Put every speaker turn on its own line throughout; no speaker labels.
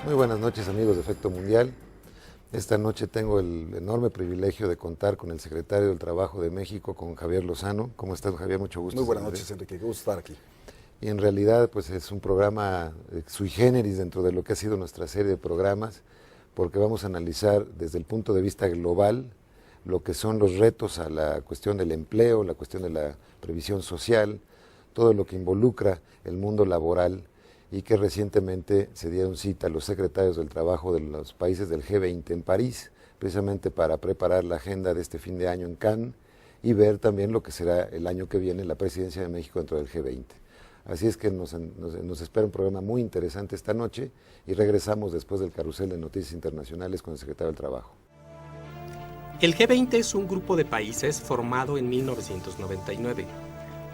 Muy buenas noches, amigos de Efecto Mundial. Esta noche tengo el enorme privilegio de contar con el secretario del Trabajo de México, con Javier Lozano. ¿Cómo estás, Javier? Mucho gusto.
Muy buenas noches, Enrique. Qué gusto estar aquí.
Y en realidad, pues es un programa sui generis dentro de lo que ha sido nuestra serie de programas, porque vamos a analizar desde el punto de vista global lo que son los retos a la cuestión del empleo, la cuestión de la previsión social, todo lo que involucra el mundo laboral, y que recientemente se dieron cita a los secretarios del trabajo de los países del G20 en París, precisamente para preparar la agenda de este fin de año en Cannes y ver también lo que será el año que viene la presidencia de México dentro del G20. Así es que nos espera un programa muy interesante esta noche y regresamos después del carrusel de noticias internacionales con el secretario del Trabajo.
El G20 es un grupo de países formado en 1999.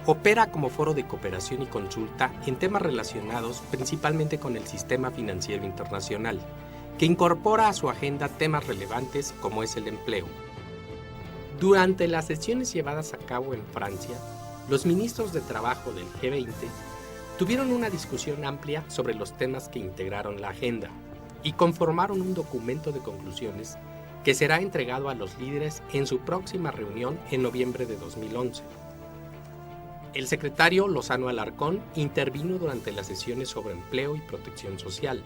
Opera como foro de cooperación y consulta en temas relacionados principalmente con el sistema financiero internacional, que incorpora a su agenda temas relevantes como es el empleo. Durante las sesiones llevadas a cabo en Francia, los ministros de trabajo del G20 tuvieron una discusión amplia sobre los temas que integraron la agenda y conformaron un documento de conclusiones que será entregado a los líderes en su próxima reunión en noviembre de 2011. El secretario Lozano Alarcón intervino durante las sesiones sobre empleo y protección social.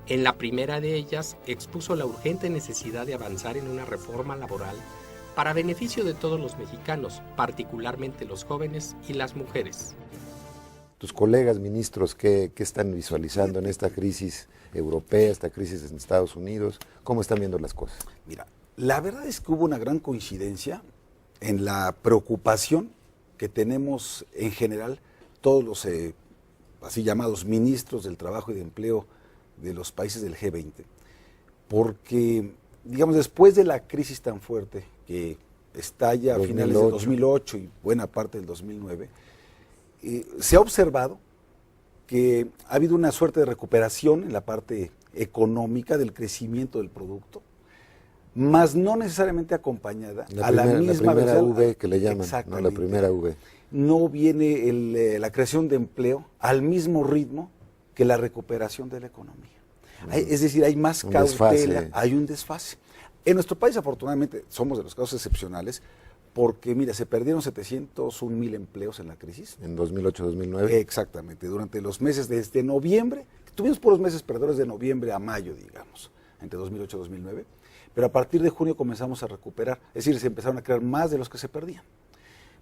En la primera de ellas expuso la urgente necesidad de avanzar en una reforma laboral para beneficio de todos los mexicanos, particularmente los jóvenes y las mujeres.
Tus colegas ministros, ¿qué están visualizando en esta crisis europea, esta crisis en Estados Unidos? ¿Cómo están viendo las cosas?
Mira, la verdad es que hubo una gran coincidencia en la preocupación que tenemos en general todos los así llamados ministros del trabajo y de empleo de los países del G20, porque, digamos, después de la crisis tan fuerte que estalla a finales de 2008 y buena parte del 2009, se ha observado que ha habido una suerte de recuperación en la parte económica del crecimiento del producto, más no necesariamente acompañada a la misma
primera
velocidad.
V que le llaman, ¿no? La primera V.
No viene la creación de empleo al mismo ritmo que la recuperación de la economía. Es decir, hay más cautela, hay un desfase. En nuestro país, afortunadamente, somos de los casos excepcionales, porque, mira, se perdieron 701,000 empleos en la crisis.
En 2008-2009.
Exactamente, durante los meses desde noviembre, tuvimos puros meses perdedores de noviembre a mayo, digamos, entre 2008 y 2009, pero a partir de junio comenzamos a recuperar, es decir, se empezaron a crear más de los que se perdían.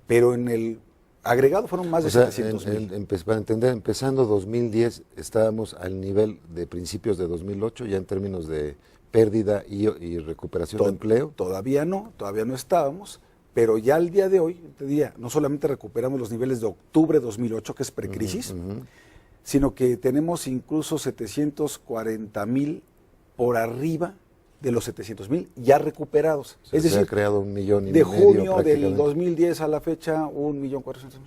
Pero en el agregado fueron más de 700,000.
Para entender, empezando 2010 estábamos al nivel de principios de 2008, ya en términos de pérdida y recuperación de empleo.
Todavía no estábamos, pero ya al día de hoy, te diría, no solamente recuperamos los niveles de octubre de 2008, que es precrisis, sino que tenemos incluso 740,000 por arriba de los 700,000 ya recuperados.
Es decir, se ha creado 1,5 millones
de junio del 2010 a la fecha, 1,400,000.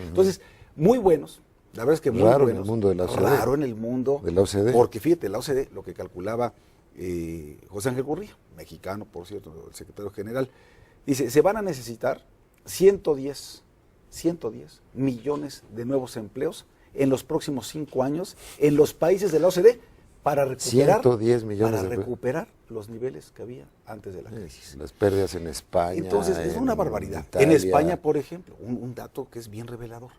Entonces, muy buenos. La verdad es que muy
raro
buenos.
En el mundo de la OCDE.
Raro en el mundo
de la OCDE.
Porque fíjate, la OCDE, lo que calculaba José Ángel Gurría, mexicano, por cierto, el secretario general, dice, se van a necesitar 110 millones de nuevos empleos en los próximos 5 años en los países de la OCDE para recuperar,
110 millones
para recuperar los niveles que había antes de la crisis.
Las pérdidas en España.
Entonces, es una barbaridad.
Italia.
En España, por ejemplo, un dato que es bien revelador.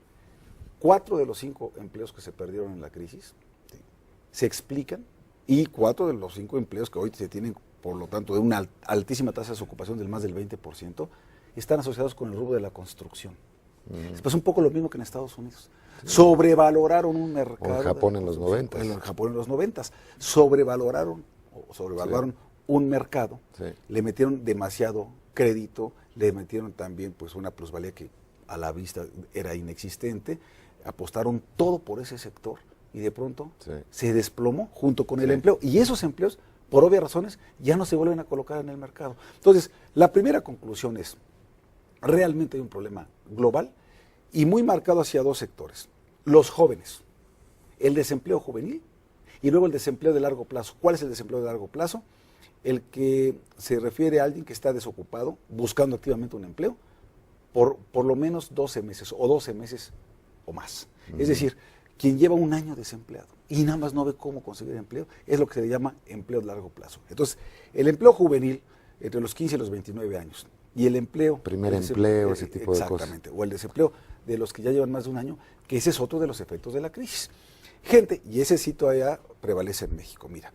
4 de los 5 empleos que se perdieron en la crisis se explican, y 4 de los 5 empleos que hoy se tienen, por lo tanto, de una altísima tasa de desocupación del más del 20%, están asociados con el rubro de la construcción. Es un poco lo mismo que en Estados Unidos. Sí. Sobrevaloraron un mercado.
O en Japón en los 90.
En Japón en los 90. Sobrevaloraron un mercado. Sí. Le metieron demasiado crédito, le metieron también pues una plusvalía que a la vista era inexistente, apostaron todo por ese sector y de pronto se desplomó junto con el empleo. Y esos empleos, por obvias razones, ya no se vuelven a colocar en el mercado. Entonces, la primera conclusión es, realmente hay un problema global y muy marcado hacia 2 sectores. Los jóvenes, el desempleo juvenil y luego el desempleo de largo plazo. ¿Cuál es el desempleo de largo plazo? El que se refiere a alguien que está desocupado, buscando activamente un empleo, por lo menos 12 meses o 12 meses o más. Es decir, quien lleva un año desempleado y nada más no ve cómo conseguir empleo, es lo que se le llama empleo de largo plazo. Entonces, el empleo juvenil, entre los 15 y los 29 años, y el empleo...
Primer empleo, ese tipo de cosas.
Exactamente, o el desempleo de los que ya llevan más de un año, que ese es otro de los efectos de la crisis. Gente, y ese sí todavía prevalece en México, mira,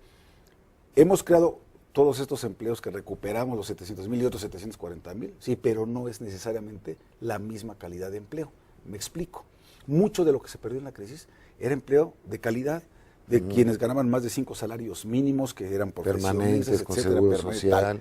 hemos creado todos estos empleos que recuperamos, los 700,000 y otros 740,000, sí, pero no es necesariamente la misma calidad de empleo. Me explico. Mucho de lo que se perdió en la crisis era empleo de calidad, de quienes ganaban más de 5 salarios mínimos, que eran profesionistas,
permanentes, con seguro social.